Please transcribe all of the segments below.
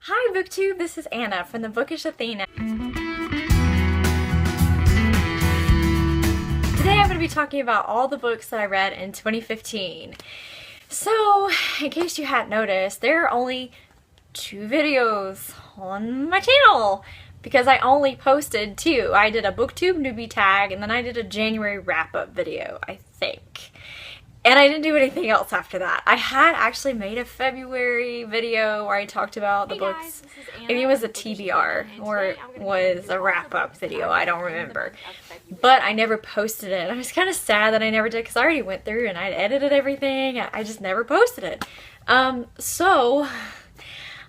Hi BookTube, this is Anna from the Bookish Athena. Today I'm going to be talking about all the books that I read in 2015. So, in case you hadn't noticed, there are only 2 videos on my channel because I only posted 2. I did a BookTube newbie tag and then I did a January wrap-up video, I think. And I didn't do anything else after that. I had actually made a February video where I talked about the books. Maybe it was a TBR or it was a wrap-up video, I don't remember. But I never posted it. I was kind of sad that I never did because I already went through and I'd edited everything. I just never posted it. So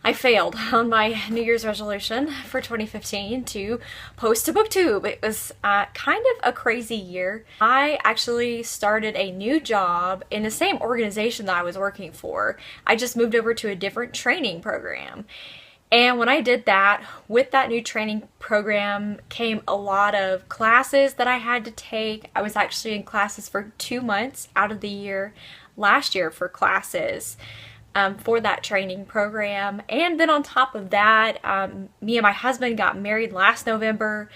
I failed on my New Year's resolution for 2015 to post to BookTube. It was kind of a crazy year. I actually started a new job in the same organization that I was working for. I just moved over to a different training program. And when I did that, with that new training program came a lot of classes that I had to take. I was actually in classes for 2 months out of the year last year for classes. For that training program. And then on top of that, me and my husband got married last November,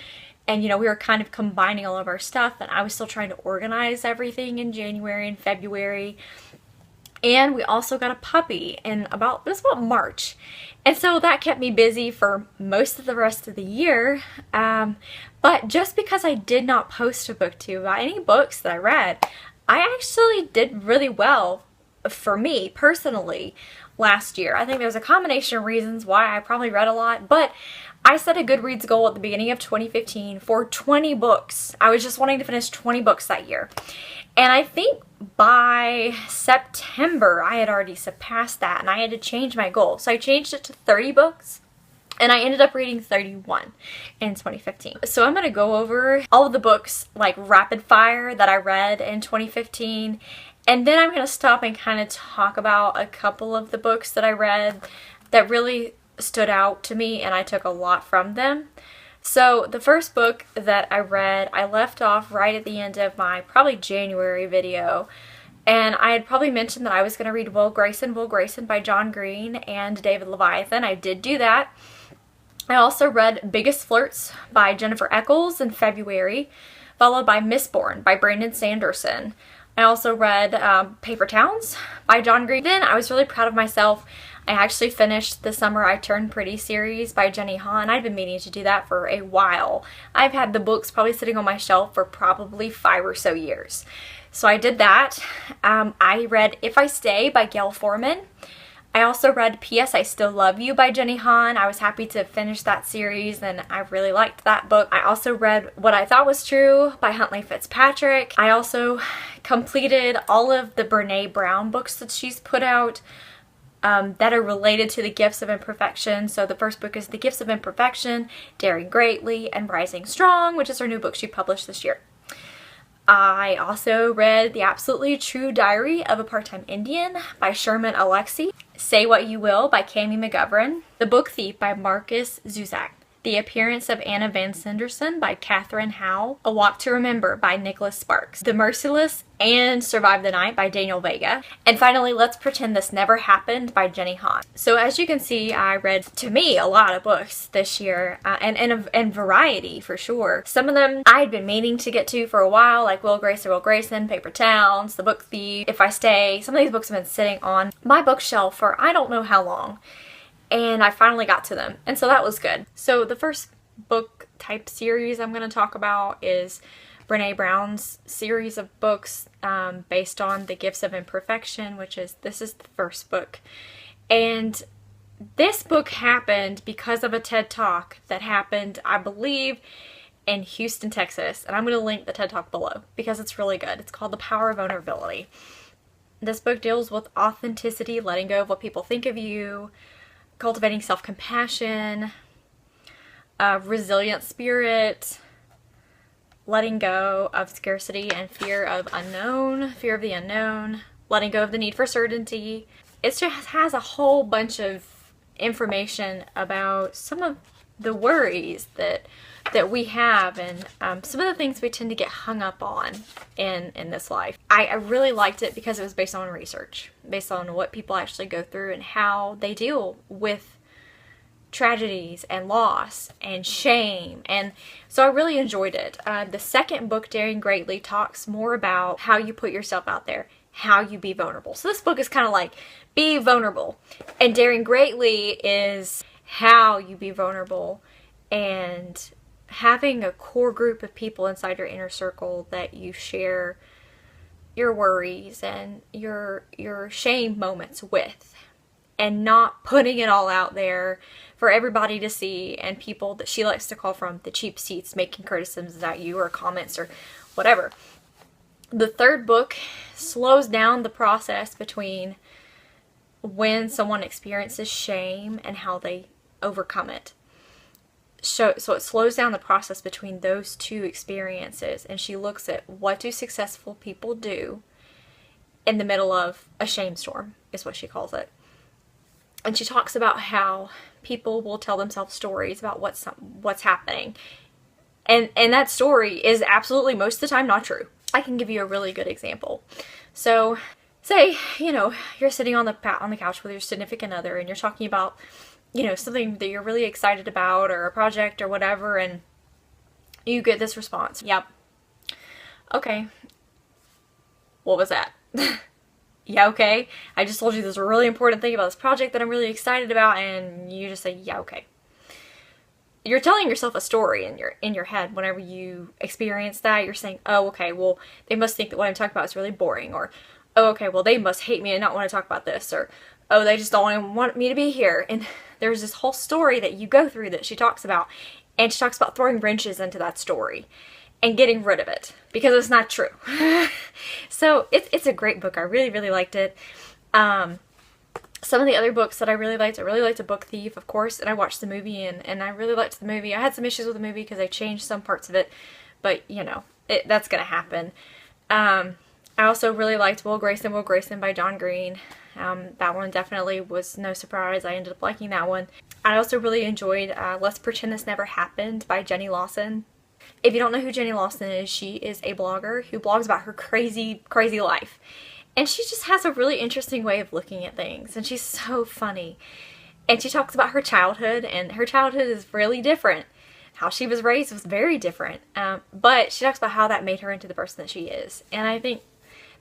and we were kind of combining all of our stuff, and I was still trying to organize everything in January and February. And we also got a puppy in about March. And so that kept me busy for most of the rest of the year. But just because I did not post a BookTube about any books that I read, I actually did really well for me personally last year. I think there was a combination of reasons why I probably read a lot, but I set a Goodreads goal at the beginning of 2015 for 20 books. I was just wanting to finish 20 books that year. And I think by September I had already surpassed that and I had to change my goal. So I changed it to 30 books. And I ended up reading 31 in 2015. So I'm going to go over all of the books like rapid fire that I read in 2015. And then I'm going to stop and kind of talk about a couple of the books that I read that really stood out to me and I took a lot from them. So the first book that I read, I left off right at the end of my probably January video. And I had probably mentioned that I was going to read Will Grayson by John Green and David Leviathan. I did do that. I also read Biggest Flirts by Jennifer Eccles in February, followed by Mistborn by Brene Sanderson. I also read Paper Towns by John Green. Then I was really proud of myself. I actually finished The Summer I Turned Pretty series by Jenny Han. I'd been meaning to do that for a while. I've had the books probably sitting on my shelf for probably 5 or so years. So I did that. I read If I Stay by Gail Forman. I also read P.S. I Still Love You by Jenny Han. I was happy to finish that series and I really liked that book. I also read What I Thought Was True by Huntley Fitzpatrick. I also completed all of the Brene Brown books that she's put out that are related to the Gifts of Imperfection. So the first book is The Gifts of Imperfection, Daring Greatly, and Rising Strong, which is her new book she published this year. I also read The Absolutely True Diary of a Part-Time Indian by Sherman Alexie, Say What You Will by Cami McGovern, The Book Thief by Marcus Zuzak, The Appearance of Anna Van Sanderson by Catherine Howe, A Walk to Remember by Nicholas Sparks, The Merciless and Survive the Night by Daniel Vega, and finally Let's Pretend This Never Happened by Jenny Han. So as you can see, I read, to me, a lot of books this year, and variety for sure. Some of them I had been meaning to get to for a while, like Will Grayson, Paper Towns, The Book Thief, If I Stay. Some of these books have been sitting on my bookshelf for I don't know how long. And I finally got to them, and so that was good. So the first book type series I'm going to talk about is Brene Brown's series of books based on The Gifts of Imperfection, this is the first book. And this book happened because of a TED Talk that happened, I believe, in Houston, Texas. And I'm going to link the TED Talk below because it's really good. It's called The Power of Vulnerability. This book deals with authenticity, letting go of what people think of you, cultivating self-compassion, resilient spirit, letting go of scarcity and fear of the unknown, letting go of the need for certainty. It just has a whole bunch of information about some of the worries that we have and some of the things we tend to get hung up on in this life. I really liked it because it was based on research, based on what people actually go through and how they deal with tragedies and loss and shame. And so I really enjoyed it. The second book, Daring Greatly, talks more about how you put yourself out there, how you be vulnerable. So this book is kind of like, be vulnerable. And Daring Greatly is how you be vulnerable, and having a core group of people inside your inner circle that you share your worries and your shame moments with, and not putting it all out there for everybody to see, and people that she likes to call from the cheap seats making criticisms at you or comments or whatever. The third book slows down the process between when someone experiences shame and how they overcome it. So it slows down the process between those two experiences, and she looks at what do successful people do in the middle of a shame storm, is what she calls it. And she talks about how people will tell themselves stories about what's happening. And that story is absolutely most of the time not true. I can give you a really good example. So say, you're sitting on the couch with your significant other, and you're talking about, something that you're really excited about, or a project or whatever, and you get this response. Yep. Okay. What was that? Yeah, okay. I just told you this really important thing about this project that I'm really excited about, and you just say, yeah, okay. You're telling yourself a story in your head whenever you experience that. You're saying, oh, okay, well, they must think that what I'm talking about is really boring, or, oh, okay, well, they must hate me and not want to talk about this, or, oh, they just don't want me to be here. And there's this whole story that you go through that she talks about, and she talks about throwing wrenches into that story and getting rid of it because it's not true. So it's a great book. I really, really liked it. Some of the other books that I really liked A Book Thief, of course, and I watched the movie, and I really liked the movie. I had some issues with the movie because I changed some parts of it, but that's gonna happen. I also really liked Will Grayson by John Green. That one definitely was no surprise. I ended up liking that one. I also really enjoyed Let's Pretend This Never Happened by Jenny Lawson. If you don't know who Jenny Lawson is, she is a blogger who blogs about her crazy, crazy life. And she just has a really interesting way of looking at things, and she's so funny. And she talks about her childhood, and her childhood is really different. How she was raised was very different. But she talks about how that made her into the person that she is. And I think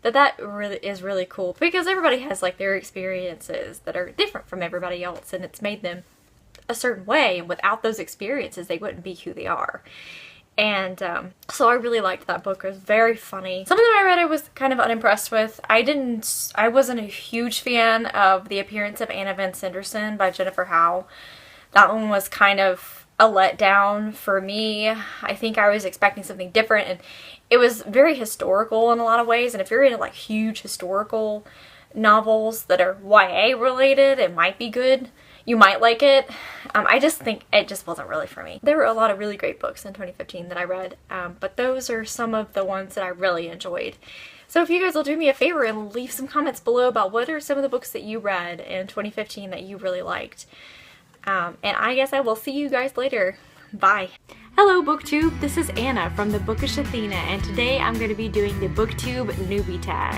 that really is really cool, because everybody has like their experiences that are different from everybody else, and it's made them a certain way, and without those experiences they wouldn't be who they are. And so I really liked that book. It was very funny. Some of them I read I was kind of unimpressed with. I wasn't a huge fan of The Appearance of Anna Van Sanderson by Jennifer Howe. That one was kind of a letdown for me. I think I was expecting something different, and it was very historical in a lot of ways, and if you're into like huge historical novels that are YA related, it might be good. You might like it. I just think it just wasn't really for me. There were a lot of really great books in 2015 that I read, but those are some of the ones that I really enjoyed. So if you guys will do me a favor and leave some comments below about what are some of the books that you read in 2015 that you really liked. And I guess I will see you guys later. Bye. Hello BookTube, this is Anna from the Bookish Athena, and today I'm going to be doing the BookTube newbie tag.